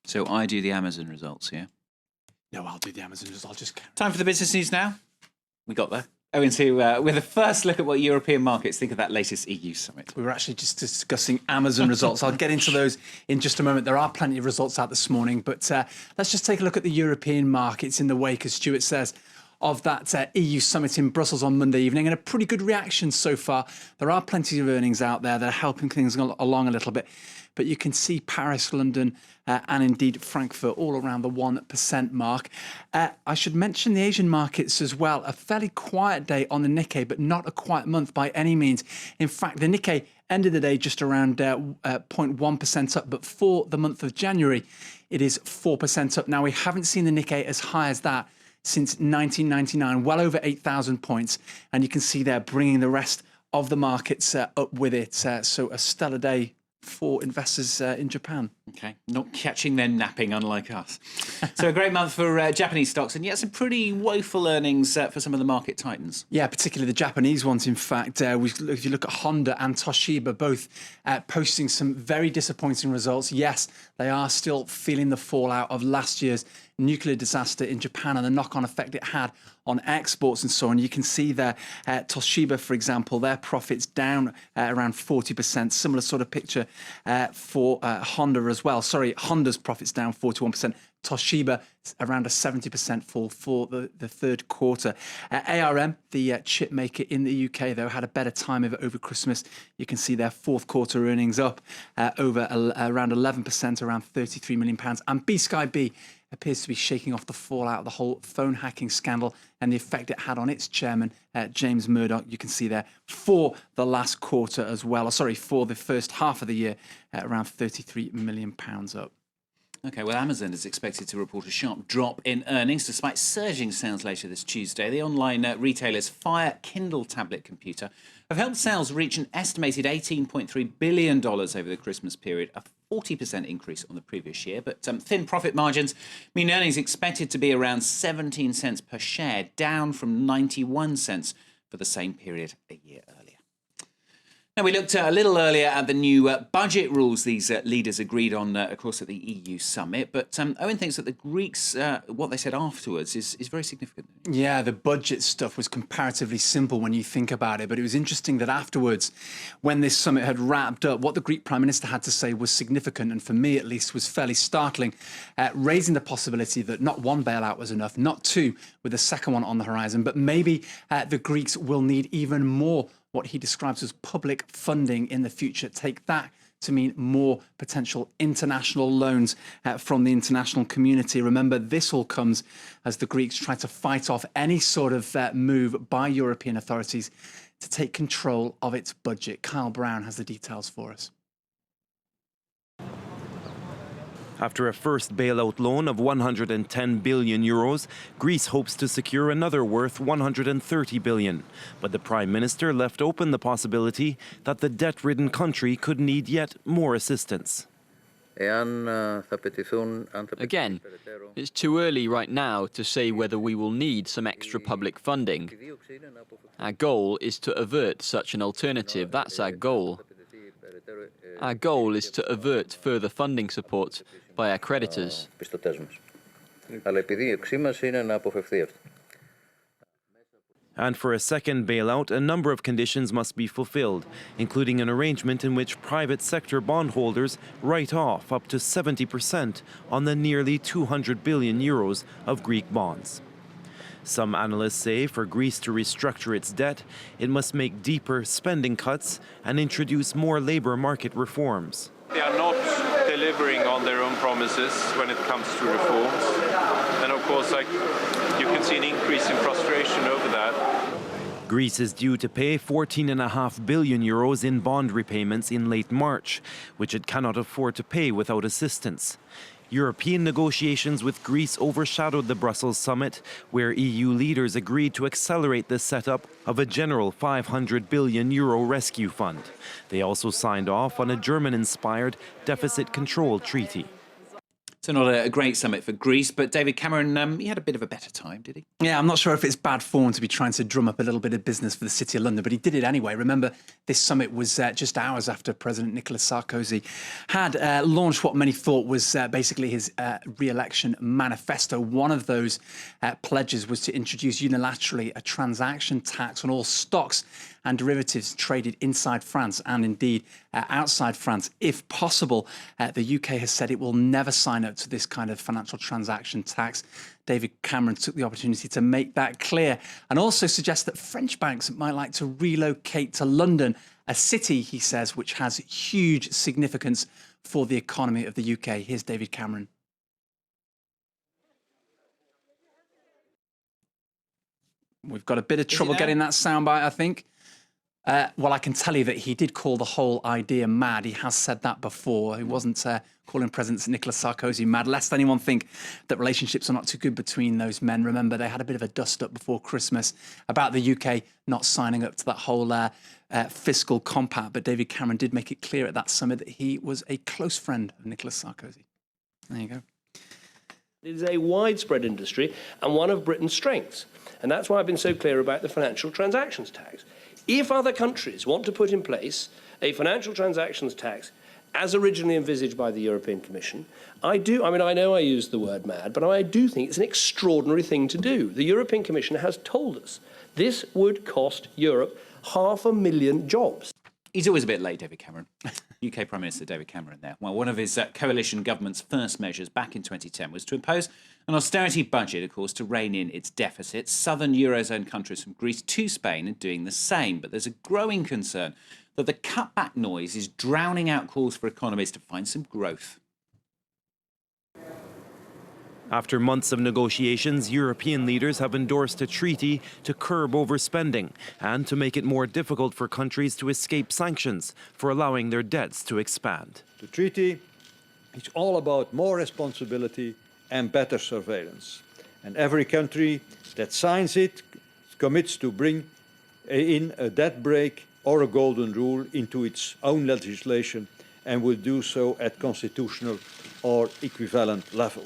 So I do the Amazon results, yeah? No, I'll do the Amazon results. I'll just... Time for the business news now. We got there. With a first look at what European markets think of that latest EU summit. We were actually just discussing Amazon results. I'll get into those in just a moment. There are plenty of results out this morning, but let's just take a look at the European markets in the wake, as Stuart says, of that EU summit in Brussels on Monday evening, and a pretty good reaction so far. There are plenty of earnings out there that are helping things along a little bit, but you can see Paris, London, and indeed Frankfurt all around the 1% mark. I should mention the Asian markets as well. A fairly quiet day on the Nikkei, but not a quiet month by any means. In fact, the Nikkei ended the day just around 0.1% up, but for the month of January, it is 4% up. Now, we haven't seen the Nikkei as high as that since 1999, well over 8,000 points. And you can see there bringing the rest of the markets up with it. So a stellar day for investors in Japan. Okay, not catching them napping, unlike us. So a great month for Japanese stocks, and yet some pretty woeful earnings for some of the market titans. Yeah, particularly the Japanese ones, in fact. If you look at Honda and Toshiba, both posting some very disappointing results. Yes, they are still feeling the fallout of last year's nuclear disaster in Japan and the knock-on effect it had on exports and so on. You can see there, Toshiba, for example, their profits down around 40%. Similar sort of picture for Honda as well. Sorry, Honda's profits down 41%. Toshiba, around a 70% fall for the third quarter. ARM, the chip maker in the UK, though, had a better time of it over Christmas. You can see their fourth quarter earnings up over around 11%, around £33 million. And BSkyB appears to be shaking off the fallout of the whole phone hacking scandal and the effect it had on its chairman, James Murdoch. You can see there for the last quarter as well. Sorry, for the first half of the year, around £33 million up. Okay, well, Amazon is expected to report a sharp drop in earnings despite surging sales later this Tuesday. The online retailer's Fire Kindle tablet computer have helped sales reach an estimated $18.3 billion over the Christmas period, a 40% increase on the previous year. But thin profit margins mean earnings expected to be around 17 cents per share, down from 91 cents for the same period a year earlier. Now, we looked a little earlier at the new budget rules these leaders agreed on, of course, at the EU summit. But Owen thinks that the Greeks, what they said afterwards, is very significant. Yeah, the budget stuff was comparatively simple when you think about it. But it was interesting that afterwards, when this summit had wrapped up, what the Greek Prime Minister had to say was significant, and for me at least was fairly startling, raising the possibility that not one bailout was enough, not two, with a second one on the horizon, but maybe the Greeks will need even more what he describes as public funding in the future. Take that to mean more potential international loans from the international community. Remember, this all comes as the Greeks try to fight off any sort of move by European authorities to take control of its budget. Kyle Brown has the details for us. After a first bailout loan of 110 billion euros, Greece hopes to secure another worth 130 billion. But the Prime Minister left open the possibility that the debt-ridden country could need yet more assistance. Again, it's too early right now to say whether we will need some extra public funding. Our goal is to avert such an alternative. That's our goal. Our goal is to avert further funding support by our creditors. And for a second bailout, a number of conditions must be fulfilled, including an arrangement in which private sector bondholders write off up to 70% on the nearly 200 billion euros of Greek bonds. Some analysts say for Greece to restructure its debt, it must make deeper spending cuts and introduce more labour market reforms. They are not delivering on their own promises when it comes to reforms. And of course, you can see an increase in frustration over that. Greece is due to pay 14.5 billion euros in bond repayments in late March, which it cannot afford to pay without assistance. European negotiations with Greece overshadowed the Brussels summit, where EU leaders agreed to accelerate the setup of a general 500 billion euro rescue fund. They also signed off on a German-inspired deficit control treaty. So not a great summit for Greece, but David Cameron, he had a bit of a better time, did he? Yeah, I'm not sure if it's bad form to be trying to drum up a little bit of business for the City of London, but he did it anyway. Remember, this summit was just hours after President Nicolas Sarkozy had launched what many thought was basically his re-election manifesto. One of those pledges was to introduce unilaterally a transaction tax on all stocks and derivatives traded inside France and indeed outside France. If possible, the UK has said it will never sign up to this kind of financial transaction tax. David Cameron took the opportunity to make that clear and also suggest that French banks might like to relocate to London, a city, he says, which has huge significance for the economy of the UK. Here's David Cameron. We've got a bit of trouble getting that soundbite, I think. Well, I can tell you that he did call the whole idea mad. He has said that before. He wasn't calling President Nicolas Sarkozy mad, lest anyone think that relationships are not too good between those men. Remember, they had a bit of a dust-up before Christmas about the UK not signing up to that whole fiscal compact. But David Cameron did make it clear at that summit that he was a close friend of Nicolas Sarkozy. There you go. It is a widespread industry and one of Britain's strengths. And that's why I've been so clear about the financial transactions tax. If other countries want to put in place a financial transactions tax as originally envisaged by the European Commission, I know I use the word mad, but I do think it's an extraordinary thing to do. The European Commission has told us this would cost Europe 500,000 jobs. He's always a bit late, David Cameron. UK Prime Minister David Cameron there. Well, one of his coalition government's first measures back in 2010 was to impose an austerity budget, of course, to rein in its deficits. Southern Eurozone countries from Greece to Spain are doing the same. But there's a growing concern that the cutback noise is drowning out calls for economies to find some growth. After months of negotiations, European leaders have endorsed a treaty to curb overspending and to make it more difficult for countries to escape sanctions for allowing their debts to expand. The treaty is all about more responsibility and better surveillance. And every country that signs it commits to bring in a debt break or a golden rule into its own legislation and will do so at constitutional or equivalent level.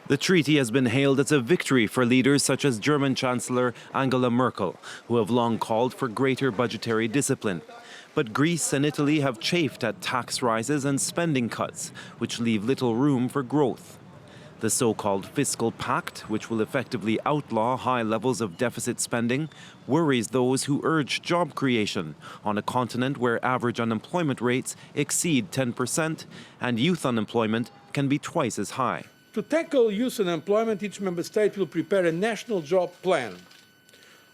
The treaty has been hailed as a victory for leaders such as German Chancellor Angela Merkel, who have long called for greater budgetary discipline. But Greece and Italy have chafed at tax rises and spending cuts, which leave little room for growth. The so-called fiscal pact, which will effectively outlaw high levels of deficit spending, worries those who urge job creation on a continent where average unemployment rates exceed 10% and youth unemployment can be twice as high. To tackle youth unemployment, each member state will prepare a national job plan.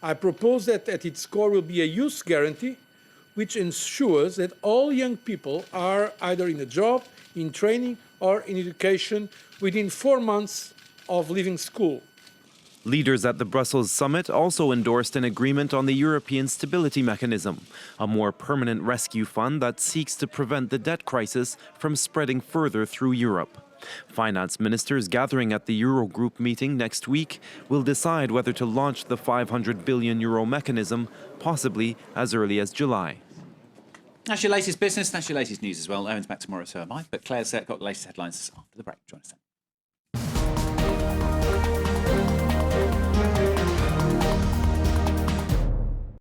I propose that at its core will be a youth guarantee, which ensures that all young people are either in a job, in training, or in education within 4 months of leaving school. Leaders at the Brussels summit also endorsed an agreement on the European Stability Mechanism, a more permanent rescue fund that seeks to prevent the debt crisis from spreading further through Europe. Finance ministers gathering at the Eurogroup meeting next week will decide whether to launch the €500 billion mechanism, possibly as early as July. That's your latest business, that's your latest news as well. Owen's back tomorrow, so am I. But Claire's got the latest headlines after the break. Join us then.